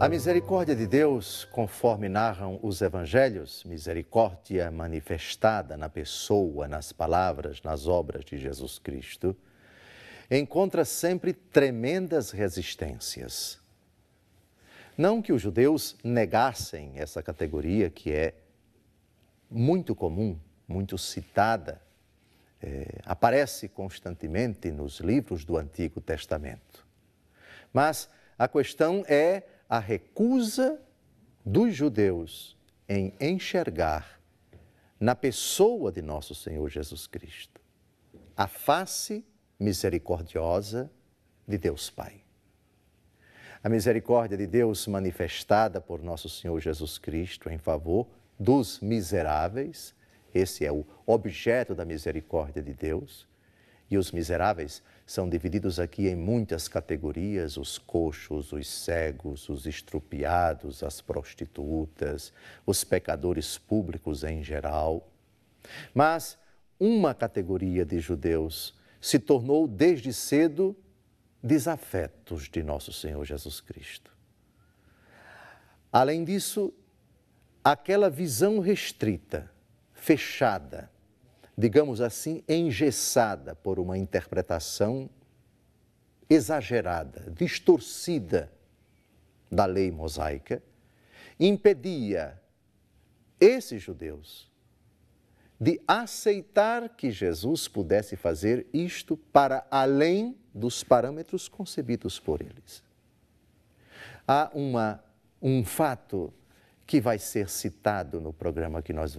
A misericórdia de Deus, conforme narram os evangelhos, misericórdia manifestada na pessoa, nas palavras, nas obras de Jesus Cristo, encontra sempre tremendas resistências. Não que os judeus negassem essa categoria que é muito comum, muito citada, aparece constantemente nos livros do Antigo Testamento. Mas a questão é a recusa dos judeus em enxergar na pessoa de nosso Senhor Jesus Cristo a face misericordiosa de Deus Pai. A misericórdia de Deus manifestada por nosso Senhor Jesus Cristo em favor dos miseráveis, esse é o objeto da misericórdia de Deus. E os miseráveis são divididos aqui em muitas categorias: os coxos, os cegos, os estrupiados, as prostitutas, os pecadores públicos em geral. Mas uma categoria de judeus se tornou desde cedo desafetos de nosso Senhor Jesus Cristo. Além disso, aquela visão restrita, fechada, digamos assim, engessada por uma interpretação exagerada, distorcida da lei mosaica, impedia esses judeus de aceitar que Jesus pudesse fazer isto para além dos parâmetros concebidos por eles. Há um fato que vai ser citado no programa que nós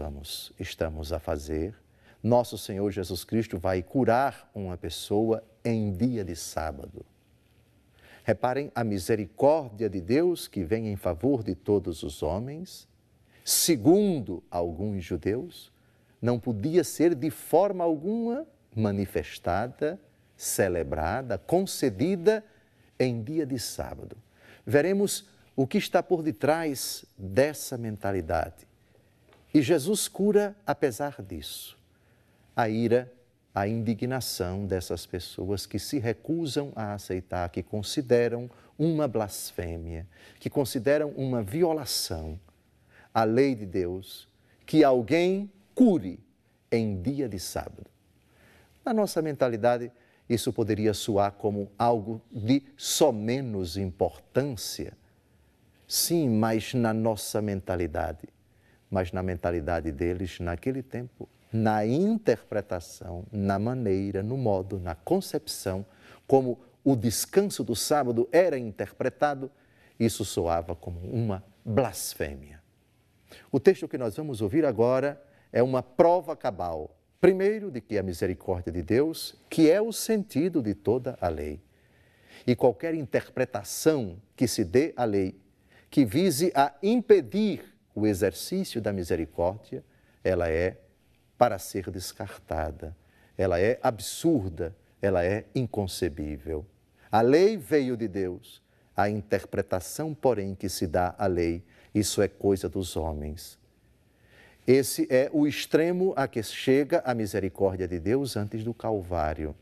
estamos a fazer. Nosso Senhor Jesus Cristo vai curar uma pessoa em dia de sábado. Reparem a misericórdia de Deus que vem em favor de todos os homens, segundo alguns judeus, não podia ser de forma alguma manifestada, celebrada, concedida em dia de sábado. Veremos o que está por detrás dessa mentalidade. E Jesus cura apesar disso. A ira, a indignação dessas pessoas que se recusam a aceitar, que consideram uma blasfêmia, que consideram uma violação à lei de Deus, que alguém cure em dia de sábado. Na nossa mentalidade, isso poderia soar como algo de somenos importância. Sim, mas na nossa mentalidade, mas na mentalidade deles naquele tempo, na interpretação, na maneira, no modo, na concepção, como o descanso do sábado era interpretado, isso soava como uma blasfêmia. O texto que nós vamos ouvir agora é uma prova cabal, primeiro, de que a misericórdia de Deus, que é o sentido de toda a lei, e qualquer interpretação que se dê à lei, que vise a impedir o exercício da misericórdia, ela é para ser descartada, ela é absurda, ela é inconcebível. A lei veio de Deus, a interpretação, porém, que se dá à lei, isso é coisa dos homens. Esse é o extremo a que chega a misericórdia de Deus antes do Calvário.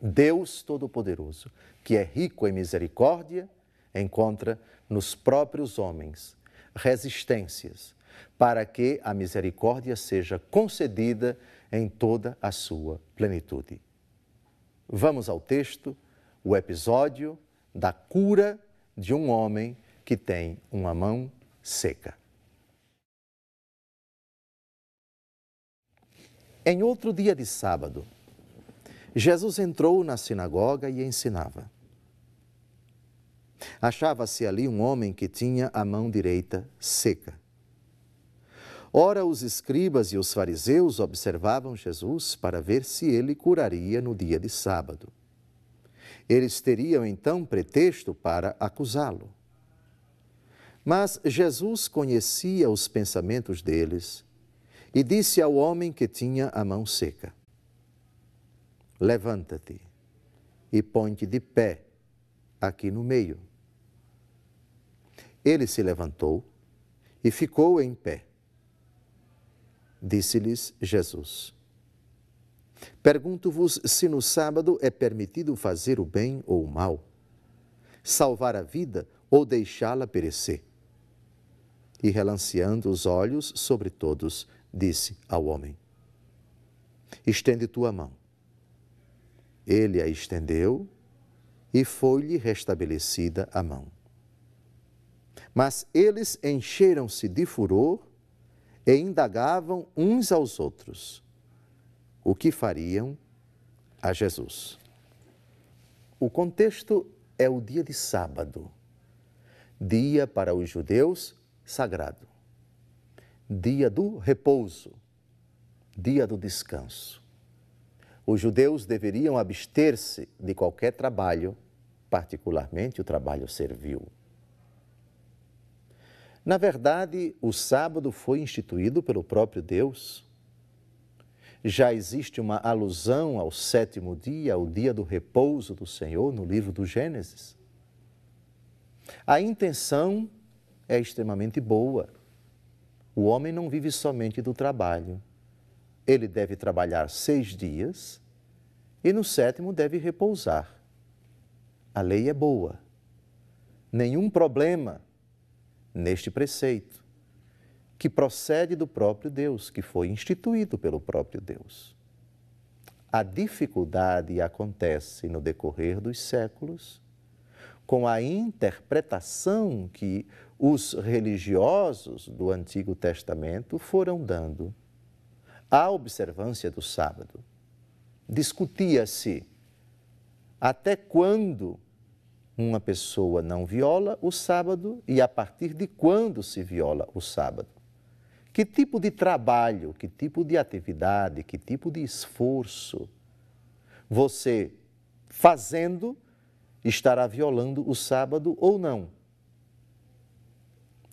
Deus Todo-Poderoso, que é rico em misericórdia, encontra nos próprios homens resistências para que a misericórdia seja concedida em toda a sua plenitude. Vamos ao texto, o episódio da cura de um homem que tem uma mão seca. Em outro dia de sábado, Jesus entrou na sinagoga e ensinava. Achava-se ali um homem que tinha a mão direita seca. Ora, os escribas e os fariseus observavam Jesus para ver se ele curaria no dia de sábado. Eles teriam então pretexto para acusá-lo. Mas Jesus conhecia os pensamentos deles e disse ao homem que tinha a mão seca: levanta-te e põe-te de pé aqui no meio. Ele se levantou e ficou em pé. Disse-lhes Jesus: pergunto-vos se no sábado é permitido fazer o bem ou o mal, salvar a vida ou deixá-la perecer? E relanceando os olhos sobre todos, disse ao homem: estende tua mão. Ele a estendeu e foi-lhe restabelecida a mão. Mas eles encheram-se de furor e indagavam uns aos outros o que fariam a Jesus. O contexto é o dia de sábado, dia para os judeus sagrado, dia do repouso, dia do descanso. Os judeus deveriam abster-se de qualquer trabalho, particularmente o trabalho servil. Na verdade, o sábado foi instituído pelo próprio Deus. Já existe uma alusão ao sétimo dia, ao dia do repouso do Senhor, no livro do Gênesis. A intenção é extremamente boa. O homem não vive somente do trabalho. Ele deve trabalhar 6 dias e no sétimo deve repousar. A lei é boa. Nenhum problema neste preceito, que procede do próprio Deus, que foi instituído pelo próprio Deus. A dificuldade acontece no decorrer dos séculos, com a interpretação que os religiosos do Antigo Testamento foram dando à observância do sábado. Discutia-se até quando uma pessoa não viola o sábado e a partir de quando se viola o sábado. Que tipo de trabalho, que tipo de atividade, que tipo de esforço você fazendo estará violando o sábado ou não?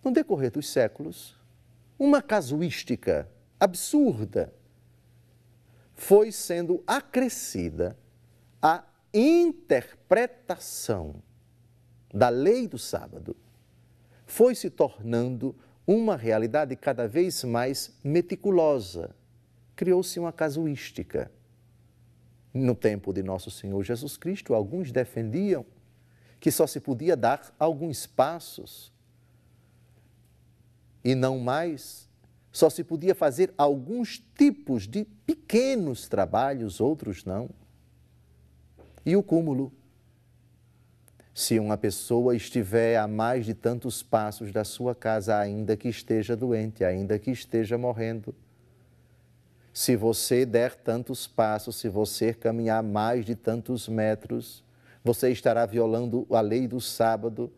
No decorrer dos séculos, uma casuística absurda foi sendo acrescida à interpretação da lei do sábado, foi se tornando uma realidade cada vez mais meticulosa. Criou-se uma casuística. No tempo de nosso Senhor Jesus Cristo, alguns defendiam que só se podia dar alguns passos e não mais. Só se podia fazer alguns tipos de pequenos trabalhos, outros não. E o cúmulo? Se uma pessoa estiver a mais de tantos passos da sua casa, ainda que esteja doente, ainda que esteja morrendo, se você der tantos passos, se você caminhar mais de tantos metros, você estará violando a lei do sábado.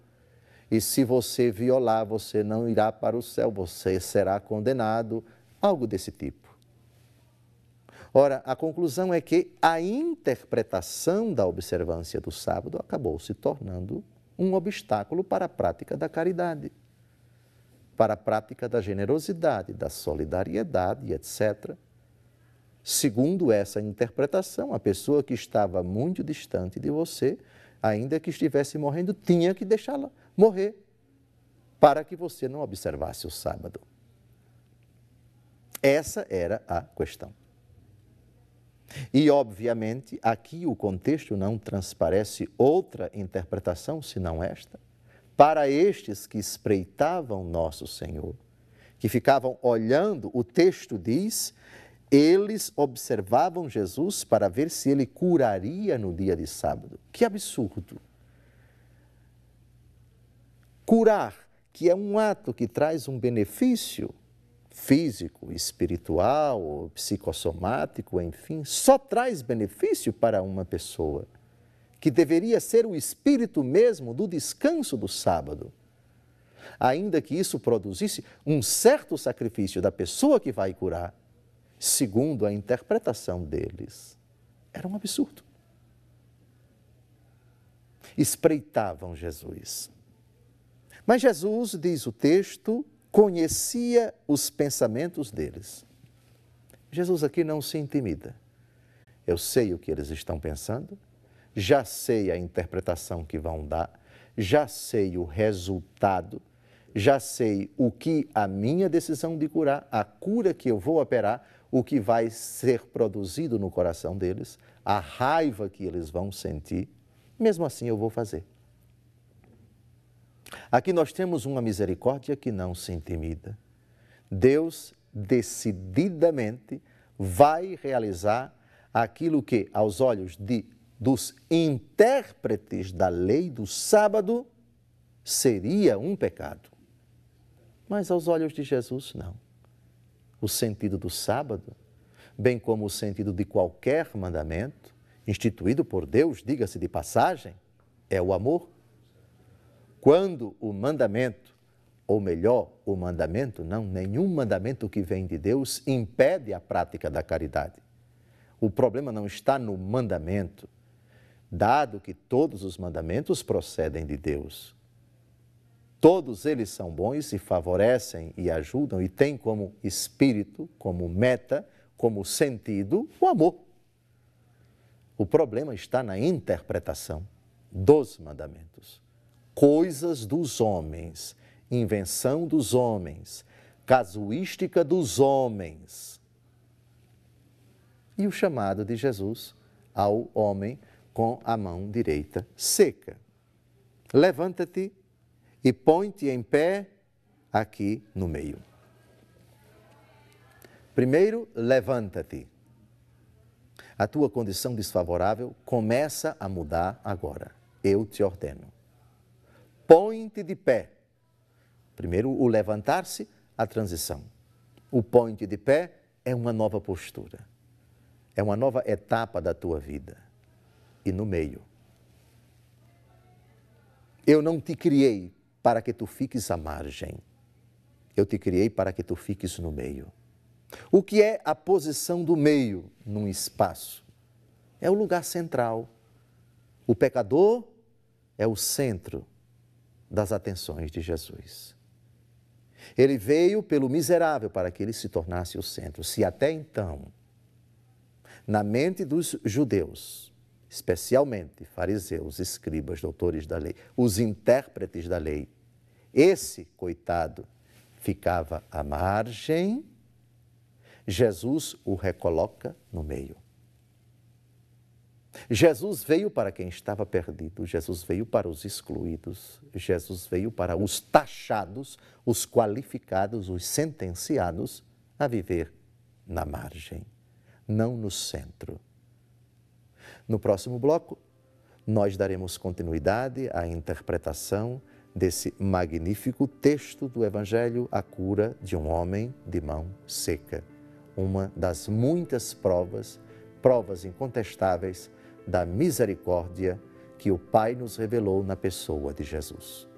E se você violar, você não irá para o céu, você será condenado, algo desse tipo. Ora, a conclusão é que a interpretação da observância do sábado acabou se tornando um obstáculo para a prática da caridade, para a prática da generosidade, da solidariedade, etc. Segundo essa interpretação, a pessoa que estava muito distante de você, ainda que estivesse morrendo, tinha que deixá-la morrer para que você não observasse o sábado. Essa era a questão. E, obviamente, aqui o contexto não transparece outra interpretação senão esta. Para estes que espreitavam nosso Senhor, que ficavam olhando, o texto diz, eles observavam Jesus para ver se ele curaria no dia de sábado. Que absurdo! Curar, que é um ato que traz um benefício físico, espiritual, psicossomático, enfim, só traz benefício para uma pessoa, que deveria ser o espírito mesmo do descanso do sábado. Ainda que isso produzisse um certo sacrifício da pessoa que vai curar, segundo a interpretação deles, era um absurdo. Espreitavam Jesus. Mas Jesus, diz o texto, conhecia os pensamentos deles. Jesus aqui não se intimida. Eu sei o que eles estão pensando, já sei a interpretação que vão dar, já sei o resultado, já sei o que a minha decisão de curar, a cura que eu vou operar, o que vai ser produzido no coração deles, a raiva que eles vão sentir, mesmo assim eu vou fazer. Aqui nós temos uma misericórdia que não se intimida. Deus decididamente vai realizar aquilo que, aos olhos dos intérpretes da lei do sábado, seria um pecado. Mas aos olhos de Jesus, não. O sentido do sábado, bem como o sentido de qualquer mandamento, instituído por Deus, diga-se de passagem, é o amor. Quando o mandamento, ou melhor, o mandamento, não, nenhum mandamento que vem de Deus impede a prática da caridade. O problema não está no mandamento, dado que todos os mandamentos procedem de Deus. Todos eles são bons e favorecem e ajudam e têm como espírito, como meta, como sentido, o amor. O problema está na interpretação dos mandamentos. Coisas dos homens, invenção dos homens, casuística dos homens. E o chamado de Jesus ao homem com a mão direita seca. Levanta-te e põe-te em pé aqui no meio. Primeiro, levanta-te. A tua condição desfavorável começa a mudar agora. Eu te ordeno. Põe-te de pé. Primeiro, o levantar-se, a transição. O põe-te de pé é uma nova postura. É uma nova etapa da tua vida. E no meio. Eu não te criei para que tu fiques à margem. Eu te criei para que tu fiques no meio. O que é a posição do meio num espaço? É o lugar central. O pecador é o centro das atenções de Jesus. Ele veio pelo miserável para que ele se tornasse o centro. Se até então, na mente dos judeus, especialmente fariseus, escribas, doutores da lei, os intérpretes da lei, esse coitado ficava à margem, Jesus o recoloca no meio. Jesus veio para quem estava perdido, Jesus veio para os excluídos, Jesus veio para os taxados, os qualificados, os sentenciados a viver na margem, não no centro. No próximo bloco, nós daremos continuidade à interpretação desse magnífico texto do Evangelho, a cura de um homem de mão seca. Uma das muitas provas incontestáveis da misericórdia que o Pai nos revelou na pessoa de Jesus.